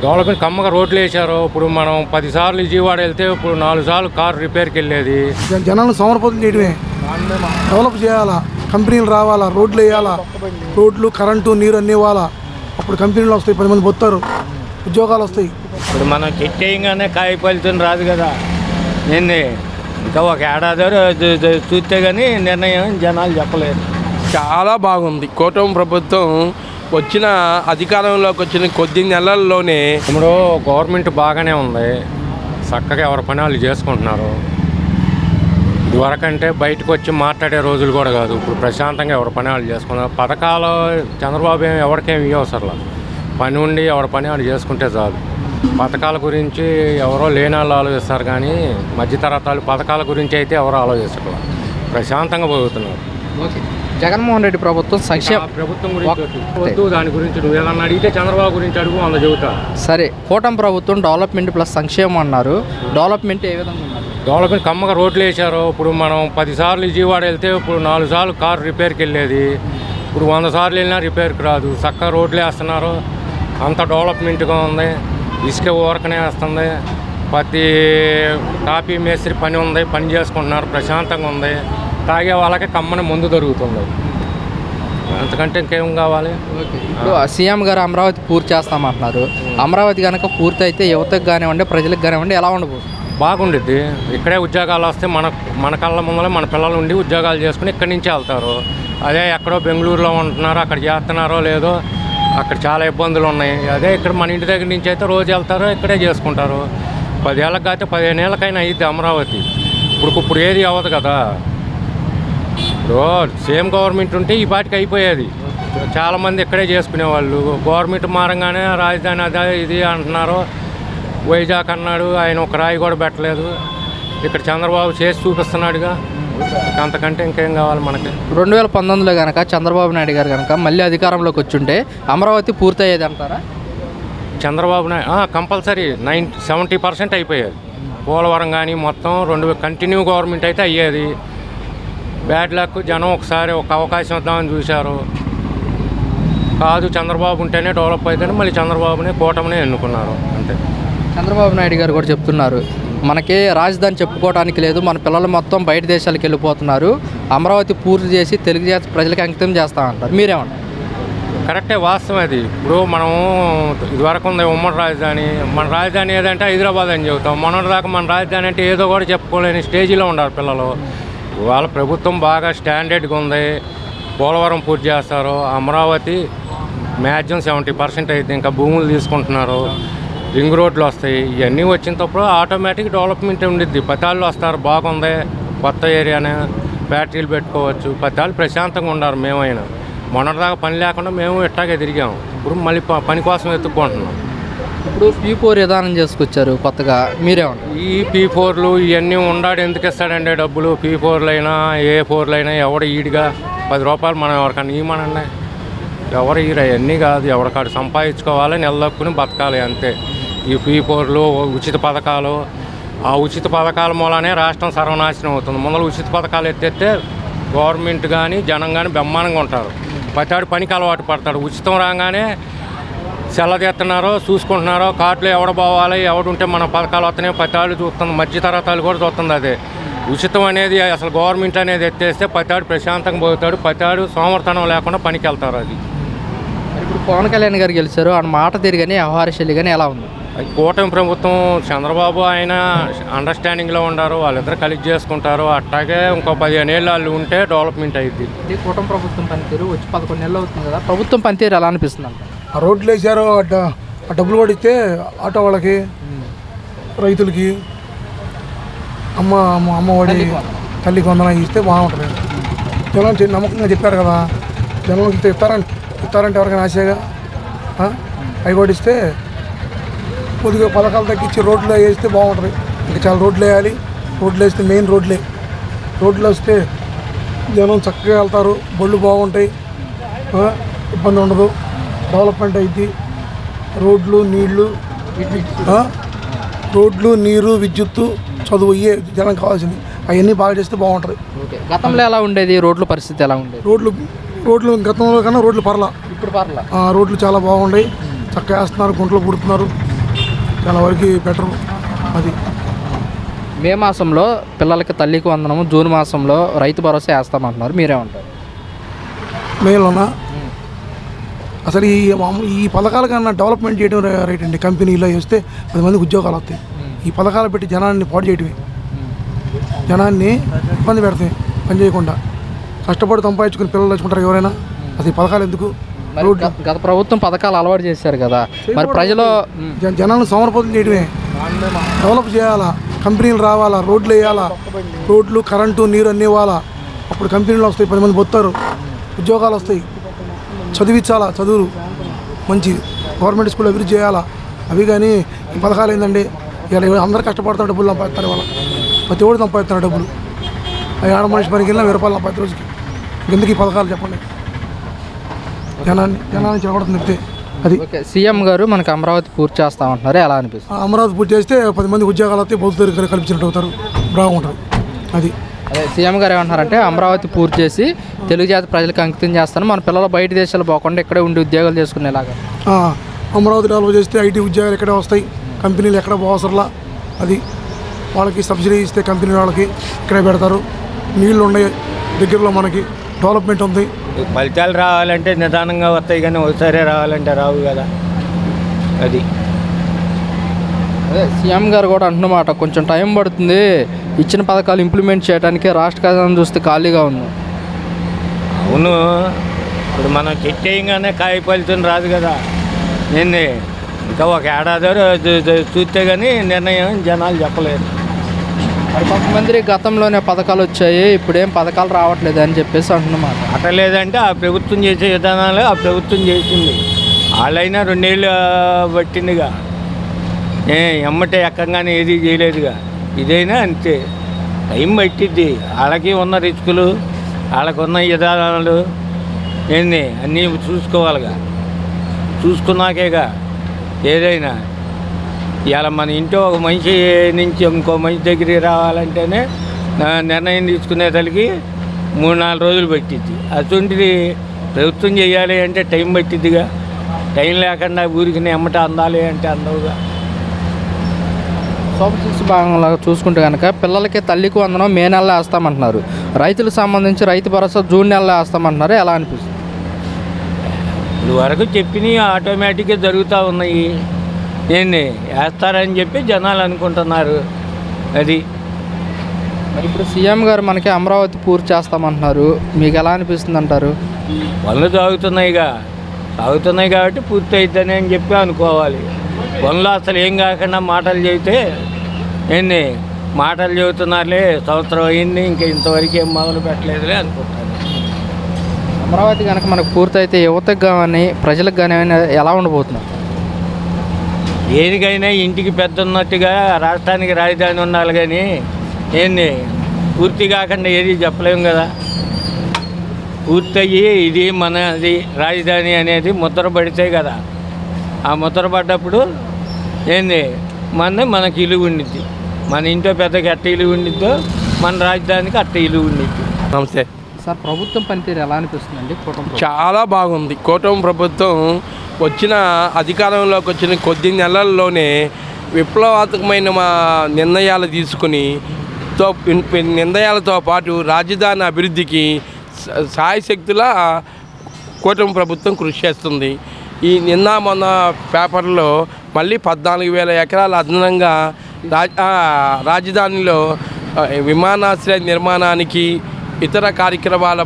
Development కమ్మగా రోడ్లు వేశారు. ఇప్పుడు మనం 10 సార్లు విజయవాడ వెళ్తే ఇప్పుడు 4 సార్లు కారు రిపేర్కి వెళ్ళేది. జనాలను సోమరపోతం చేయడమే, డెవలప్ చేయాలా, కంపెనీలు రావాలా, రోడ్లు వేయాలా, రోడ్లు కరెంటు నీరు అన్నీ ఇవ్వాలా. అప్పుడు కంపెనీలు వస్తాయి, 10 మంది పోతారు, ఉద్యోగాలు వస్తాయి. ఇప్పుడు మనం చెట్టేయంగానే కాయ ఫలితం రాదు కదా. ఏంది ఇంకా ఒక ఏడాది చూస్తే కానీ నిర్ణయం జనాలు చెప్పలేరు. చాలా బాగుంది. కూటమి ప్రభుత్వం అధికారంలోకి వచ్చిన కొద్ది నెలల్లోనే ఇప్పుడు గవర్నమెంట్ బాగానే ఉంది, చక్కగా ఎవరి పని వాళ్ళు చేసుకుంటున్నారు. ఇదివరకంటే బయటకు వచ్చి మాట్లాడే రోజులు కూడా కాదు. ఇప్పుడు ప్రశాంతంగా ఎవరి పని వాళ్ళు చేసుకున్నారు. పథకాలు చంద్రబాబు ఎవరికేమి ఇవ్వసరలా, పని ఉండి ఎవరి పని వాళ్ళు చేసుకుంటే చాలు. పథకాల గురించి ఎవరో లేని వాళ్ళు ఆలోచిస్తారు, కానీ మధ్యతరగతి పథకాల గురించి అయితే ఎవరో ఆలోచిస్తారు. ప్రశాంతంగా పోతున్నారు. జగన్మోహన్ రెడ్డి ప్రభుత్వం సంక్షేమ ప్రభుత్వం గురించి వద్దు, దాని గురించి నువ్వు ఏదన్నా అడిగితే చంద్రబాబు గురించి అడుగు, అంత చెబుతా. సరే, కూటమి ప్రభుత్వం డెవలప్మెంట్ ప్లస్ సంక్షేమం అన్నారు. డెవలప్మెంట్ ఏ విధంగా ఉన్నారు? డెవలప్మెంట్ కమ్మగా రోడ్లు వేశారు. ఇప్పుడు మనం 10 సార్లు విజయవాడ వెళ్తే ఇప్పుడు 4 సార్లు కారు రిపేర్కి వెళ్ళేది. ఇప్పుడు 100 సార్లు వెళ్ళినా రిపేర్కి రాదు. చక్కగా రోడ్లు వేస్తున్నారు, అంత డెవలప్మెంట్గా ఉంది. ఇసుక ఊరకనే వేస్తుంది. ప్రతి కాపీ మేస్త్రి పని ఉంది, పని చేసుకుంటున్నారు, ప్రశాంతంగా ఉంది. తాగే వాళ్ళకి కమ్మని ముందు దొరుకుతుంది. అంతకంటే ఇంకేం కావాలి? ఇప్పుడు సీఎం గారు అమరావతి పూర్తి చేస్తామంటున్నారు. అమరావతి కనుక పూర్తి అయితే యువతకు కానివ్వండి, ప్రజలకు కానివ్వండి, ఎలా ఉండబోతుంది? బాగుండిద్ది. ఇక్కడే ఉద్యోగాలు వస్తే మన కళ్ళ ముందర మన పిల్లలు ఉండి ఉద్యోగాలు చేసుకుని ఇక్కడి నుంచే వెళ్తారు. అదే ఎక్కడో బెంగళూరులో ఉంటున్నారో, అక్కడ చేస్తున్నారో లేదో, అక్కడ చాలా ఇబ్బందులు ఉన్నాయి. అదే ఇక్కడ మన ఇంటి దగ్గర నుంచి అయితే రోజు వెళ్తారో ఇక్కడే చేసుకుంటారు. 10 ఏళ్ళకి కాకపోతే 15 ఏళ్ళకైనా అయ్యిద్ది అమరావతి. ఇప్పుడు ఏది అవ్వదు కదా. ఇప్పుడు సేమ్ గవర్నమెంట్ ఉంటే ఈ పాటికి అయిపోయేది. చాలామంది ఇక్కడే చేసుకునేవాళ్ళు. గవర్నమెంట్ మారంగానే రాజధాని అదే ఇది అంటున్నారు. వైజాగ్ అన్నాడు, ఆయన ఒక రాయి కూడా పెట్టలేదు. ఇక్కడ చంద్రబాబు చేసి చూపిస్తున్నాడుగా. అంతకంటే ఇంకేం కావాలి మనకి? 2019లో కనుక చంద్రబాబు నాయుడు గారు కనుక మళ్ళీ అధికారంలోకి వచ్చుంటే అమరావతి పూర్తి అయ్యేది అంటారా? చంద్రబాబు నాయుడు కంపల్సరీ 70% అయిపోయేది. పోలవరం కానీ మొత్తం కంటిన్యూ గవర్నమెంట్ అయితే అయ్యేది. బ్యాడ్ లక్, జనం ఒకసారి ఒక అవకాశం ఇద్దామని చూశారు. కాదు, చంద్రబాబు ఉంటేనే డెవలప్ అవుతుంది, మళ్ళీ చంద్రబాబునే కూటమినే ఎన్నుకున్నారు. అంతే. చంద్రబాబు నాయుడు గారు కూడా చెప్తున్నారు, మనకి రాజధాని చెప్పుకోవడానికి లేదు, మన పిల్లలు మొత్తం బయట దేశాలకు వెళ్ళిపోతున్నారు, అమరావతి పూర్తి చేసి తెలుగు జాతి ప్రజలకు అంకితం చేస్తామంటారు. మీరేమంటారు? కరెక్టే, వాస్తవం అది. ఇప్పుడు మనం ఇదివరకు ఉంది ఉమ్మడి రాజధాని. మన రాజధాని ఏదంటే హైదరాబాద్ అని చెబుతాం. మొన్నటిదాకా మన రాజధాని అంటే ఏదో కూడా చెప్పుకోలేని స్టేజీలో ఉన్నారు పిల్లలు. వాళ్ళ ప్రభుత్వం బాగా స్టాండర్డ్గా ఉంది. పోలవరం పూర్తి చేస్తారు. అమరావతి మ్యాక్సిమం 70% అయితే ఇంకా భూములు తీసుకుంటున్నారు. రింగ్ రోడ్లు వస్తాయి. ఇవన్నీ వచ్చినప్పుడు ఆటోమేటిక్ డెవలప్మెంట్ ఉండిద్ది. పతాళ్ళు వస్తారు, బాగుంది, కొత్త ఏరియానే, ఫ్యాక్టరీలు పెట్టుకోవచ్చు. పతాళ్ళు ప్రశాంతంగా ఉన్నారు. మేమైనా మొన్నటిదాకా పని లేకుండా మేము ఇట్టాగే తిరిగాము. ఇప్పుడు మళ్ళీ పని కోసం ఎత్తుక్కుంటున్నాం. ఇప్పుడు P4 విధానం చేసుకొచ్చారు కొత్తగా, మీరేమంటారు? ఈ P4లు ఇవన్నీ ఉండాడు ఎందుకు ఇస్తాడండి డబ్బులు? P4లు అయినా A4లు అయినా ఎవడు ఈడిగా 10 రూపాయలు మనం ఎవరికన్నా ఇవ్వమనండి. ఎవరు ఈరు అవన్నీ కాదు. ఎవరికాడు సంపాదించుకోవాలి, నెలదక్కుని బతకాలి, అంతే. ఈ P4లు, ఉచిత పథకాలు, ఆ ఉచిత పథకాల మూలనే రాష్ట్రం సర్వనాశనం అవుతుంది. ముందర ఉచిత పథకాలు ఎత్తేస్తే గవర్నమెంట్ కానీ జనం కానీ బ్రహ్మాండంగా ఉంటారు. ప్రతివాడు పనికి అలవాటు పడతాడు. ఉచితం రాగానే సెల్లదెత్తున్నారో చూసుకుంటున్నారో, కార్డులో ఎవడ పోవాలి, ఎవడుంటే మన పథకాలు వస్తున్నాయో ప్రతివాడు చూస్తుంది. మధ్యతరగతి కూడా చూస్తుంది. అదే ఉచితం అనేది అసలు గవర్నమెంట్ అనేది ఎత్తేస్తే ప్రతివాడు ప్రశాంతంగా పోతాడు. ప్రతివాడు సోమర్థనం లేకుండా పనికి వెళ్తారు. అది ఇప్పుడు పవన్ కళ్యాణ్ గారు గెలిచారు, ఆయన మాట తీరు కానీ వ్యవహార శైలి కానీ ఎలా ఉంది? కూటమి ప్రభుత్వం చంద్రబాబు ఆయన అండర్స్టాండింగ్లో ఉన్నారు. వాళ్ళిద్దరు కలిసి చేసుకుంటారు. అట్లాగే ఇంకో 15 ఏళ్ళు వాళ్ళు ఉంటే డెవలప్మెంట్ అయ్యింది. కూటమి ప్రభుత్వం పనితీరు వచ్చి 11 నెలలు అవుతుంది కదా, ప్రభుత్వం పనితీరు ఎలా అనిపిస్తుంది అంట? ఆ రోడ్లు వేసారు, ఆ డబ్బులు కూడా ఇస్తే ఆటో వాళ్ళకి, రైతులకి, అమ్మఒడి, తల్లికి వందనం ఇస్తే బాగుంటుంది. జనం నమ్మకంగా చెప్పారు కదా, జనంకి ఇస్తారంటే ఎవరికైనా ఆశగా అవి కూడా ఇస్తే కొద్దిగా పథకాలు తగ్గించి రోడ్లు వేస్తే బాగుంటుంది. ఇంకా చాలా రోడ్లు వేయాలి. రోడ్లు వేస్తే మెయిన్ రోడ్లు వస్తే జనం చక్కగా వెళ్తారు, బళ్ళు బాగుంటాయి, ఇబ్బంది ఉండదు, డెవలప్మెంట్ అయింది. రోడ్లు, నీరు, విద్యుత్తు, చదువు ఇవే జనం కావాల్సింది. అవన్నీ బాగా చేస్తే బాగుంటుంది. గతంలో ఎలా ఉండేది? రోడ్ల పరిస్థితి ఎలా ఉండేది? రోడ్లు గతంలో కన్నా రోడ్లు పర్లా. ఇప్పుడు పర్లా. రోడ్లు చాలా బాగున్నాయి, చక్కగా వేస్తున్నారు, గుంటలు పుడుతున్నారు. చాలా వరకు బెటర్. అది మే మాసంలో పిల్లలకి తల్లికి వందనము, జూన్ మాసంలో రైతు భరోసా వేస్తామంటున్నారు, మీరేమంటారు? మేలోనా అసలు ఈ పథకాల కన్నా డెవలప్మెంట్ చేయడం రైట్ అండి. కంపెనీలో వేస్తే 10 మందికి ఉద్యోగాలు వస్తాయి. ఈ పథకాలు పెట్టి జనాన్ని పాడు చేయటమే, జనాన్ని ఇబ్బంది పెడతాయి. పని చేయకుండా కష్టపడి సంపాదించుకుని పిల్లలు తెచ్చుకుంటారు ఎవరైనా. అసలు ఈ పథకాలు ఎందుకు? గత ప్రభుత్వం పథకాలు అలవాటు చేశారు కదా, మరి ప్రజలు జనాలను సమర్పతం చేయడమే. డెవలప్ చేయాలా, కంపెనీలు రావాలా, రోడ్లు వేయాలా, రోడ్లు కరెంటు నీరు అన్నీ ఇవ్వాలా. అప్పుడు కంపెనీలు వస్తాయి, 10 మంది పోతారు, ఉద్యోగాలు వస్తాయి. చదివించాలా, చదువులు మంచి గవర్నమెంట్ స్కూల్ అభివృద్ధి చేయాలా. అవి కానీ ఈ పథకాలు ఏంటండి, ఇలా అందరూ కష్టపడతారు, డబ్బులు సంపాదిస్తారు. వాళ్ళ ప్రతి ఒక్కరు సంపాదిస్తారు డబ్బులు. అవి ఆడ మనిషి పనికి వెళ్ళినా 1000 రూపాయలు సంపాదిస్తారు రోజుకి. ఎందుకు ఈ పథకాలు చెప్పండి? జనాన్ని చెడగొడుతుంది చెప్తే. అది సీఎం గారు మనకి అమరావతి పూర్తి చేస్తామంటున్నారు, ఎలా అనిపిస్తుంది? అమరావతి పూర్తి చేస్తే 10 మంది ఉద్యోగాలు వస్తాయి, బౌద్ధ కల్పించినట్టు అవుతారు, బాగుంటారు. అది అదే సీఎం గారు ఏమంటున్నారంటే అమరావతి పూర్తి చేసి తెలుగు జాతి ప్రజలకు అంకితం చేస్తాను, మన పిల్లలు బయట దేశాలు పోకుండా ఇక్కడే ఉండి ఉద్యోగాలు చేసుకునేలాగా. అమరావతి డెవలప్ చేస్తే ఐటీ ఉద్యోగాలు ఎక్కడే వస్తాయి, కంపెనీలు ఎక్కడ పోవసరలా. అది వాళ్ళకి సబ్సిడీ ఇస్తే కంపెనీ వాళ్ళకి ఇక్కడే పెడతారు. నీళ్ళు ఉన్నాయి దగ్గరలో, మనకి డెవలప్మెంట్ ఉంది. ఫలితాలు రావాలంటే నిదానంగా వస్తాయి, కానీ ఒకసారి రావాలంటే రావు కదా. అది అదే సీఎం గారు కూడా అంటున్నమాట, కొంచెం టైం పడుతుంది ఇచ్చిన పథకాలు ఇంప్లిమెంట్ చేయడానికి, రాష్ట్ర ఖజానా చూస్తే ఖాళీగా ఉంది. అవును, ఇప్పుడు మనం చెట్టేయంగానే కాయ ఫలితం రాదు కదా. నేను ఇంకా ఒక ఏడాది చూస్తే కానీ నిర్ణయం జనాలు చెప్పలేరు. మరి కొంతమంది గతంలోనే పథకాలు వచ్చాయి, ఇప్పుడేం పథకాలు రావట్లేదు అని చెప్పేసి అంటున్నమాట. అట్టలేదంటే ఆ ప్రభుత్వం చేసే విధానాలు ఆ ప్రభుత్వం చేసింది. వాళ్ళైనా 2 ఏళ్ళు పట్టిందిగా, ఎమ్మటే ఎక్కంగానే ఏది చేయలేదుగా. ఇదైనా అంతే, టైం పట్టిద్ది. వాళ్ళకి ఉన్న రిస్కులు, వాళ్ళకు ఉన్న విధానాలు ఏంది అన్నీ చూసుకోవాలిగా. చూసుకున్నాకేగా ఏదైనా. ఇవాళ మన ఇంట్లో ఒక మనిషి నుంచి ఇంకో మనిషి దగ్గరికి రావాలంటేనే నిర్ణయం తీసుకునే తల్లికి 3-4 రోజులు పట్టిద్ది. అటువంటిది ప్రభుత్వం చేయాలి అంటే టైం పట్టిద్దిగా. టైం లేకుండా ఊరికి ఎమ్మట అందాలి అంటే అందవుగా. సూపర్ సిక్స్ భాగంగా చూసుకుంటే కనుక పిల్లలకి తల్లికి వందనం మే నెలలో వేస్తామంటున్నారు, రైతులకు సంబంధించి రైతు భరోసా జూన్ నెలలో వేస్తామంటున్నారు, ఎలా అనిపిస్తుంది? ఇప్పుడు వరకు చెప్పినవి ఆటోమేటిక్గా జరుగుతూ ఉన్నాయి. ఏంటి వేస్తారని చెప్పి జనాలు అనుకుంటున్నారు. అది మరి ఇప్పుడు సీఎం గారు మనకి అమరావతి పూర్తి చేస్తామంటున్నారు, మీకు ఎలా అనిపిస్తుంది అంటారు? పనులు సాగుతున్నాయి కాబట్టి పూర్తి అవుతుంది అని చెప్పి అనుకోవాలి. పనులు అసలు ఏం కాకుండా మాటలు చెబితే ఏంటి మాటలు చెబుతున్నారులే, సంవత్సరం అయింది ఇంకా ఇంతవరకు ఏం మొదలు పెట్టలేదులే అనుకుంటాను. అమరావతి కనుక మనకు పూర్తయితే యువతకు కానీ ప్రజలకు కానీ ఎలా ఉండబోతున్నారు? దేనికైనా ఇంటికి పెద్ద ఉన్నట్టుగా రాష్ట్రానికి రాజధాని ఉండాలి, కానీ ఏంది పూర్తి కాకుండా ఏది చెప్పలేము కదా. పూర్తయ్యి ఇది మనది రాజధాని అనేది ముద్ర పడితే కదా. ఆ ముద్ర పడ్డప్పుడు ఏంది మనకి ఇల్లు ఉండిద్ది. మన ఇంట్లో పెద్దకి అట్ట ఇల్లు ఉండిద్దో మన రాజధానికి అట్ట ఇల్లు ఉండిద్ది. నమస్తే సార్, ప్రభుత్వం పనితీరు ఎలా అనిపిస్తుందండి? చాలా బాగుంది. కూటమి ప్రభుత్వం అధికారంలోకి వచ్చిన కొద్ది నెలల్లోనే విప్లవాత్మకమైన నిర్ణయాలు తీసుకుని నిర్ణయాలతో పాటు రాజధాని అభివృద్ధికి సాయశక్తుల కూటమి ప్రభుత్వం కృషి చేస్తుంది. ఈ మొన్న పేపర్లో మళ్ళీ 14,000 ఎకరాల అదనంగా రాజధానిలో విమానాశ్రయ నిర్మాణానికి ఇతర కార్యక్రమాల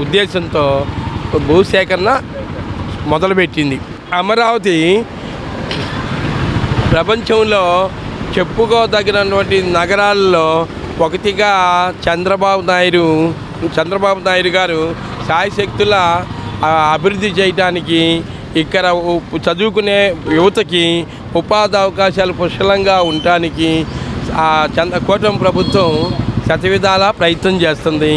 ఉద్దేశంతో భూసేకరణ మొదలుపెట్టింది. అమరావతి ప్రపంచంలో చెప్పుకోదగినటువంటి నగరాల్లో ఒకటిగా చంద్రబాబు నాయుడు గారు శాయశక్తుల అభివృద్ధి చేయడానికి, ఇక్కడ చదువుకునే యువతకి ఉపాధి అవకాశాలు పుష్కలంగా ఉండటానికి కూటమి ప్రభుత్వం శతవిధాలా ప్రయత్నం చేస్తుంది.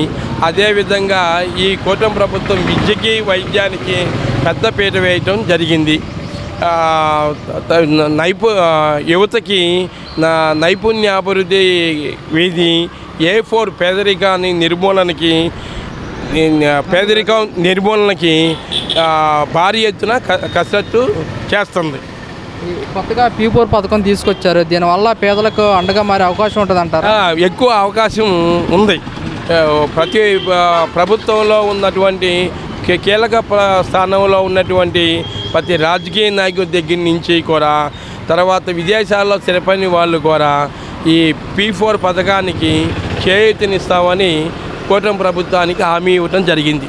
అదేవిధంగా ఈ కూటమి ప్రభుత్వం విద్యకి వైద్యానికి పెద్దపీట వేయటం జరిగింది. యువతకి నైపుణ్యాభివృద్ధి వీధి A4 పేదరికం నిర్మూలనకి భారీ ఎత్తున కసరత్తు చేస్తుంది. ఈ కొత్తగా P4 పథకం తీసుకొచ్చారు, దీనివల్ల పేదలకు అండగా మారే అవకాశం ఉంటుంది అంటారా? ఎక్కువ అవకాశం ఉంది. ప్రతి ప్రభుత్వంలో ఉన్నటువంటి కీలక స్థానంలో ఉన్నటువంటి ప్రతి రాజకీయ నాయకుడి దగ్గర నుంచి కూడా, తర్వాత విదేశాల్లో స్థిరపడిన వాళ్ళు కూడా ఈ P4 పథకానికి చేయూతనిస్తామని కూటమి ప్రభుత్వానికి హామీ ఇవ్వటం జరిగింది.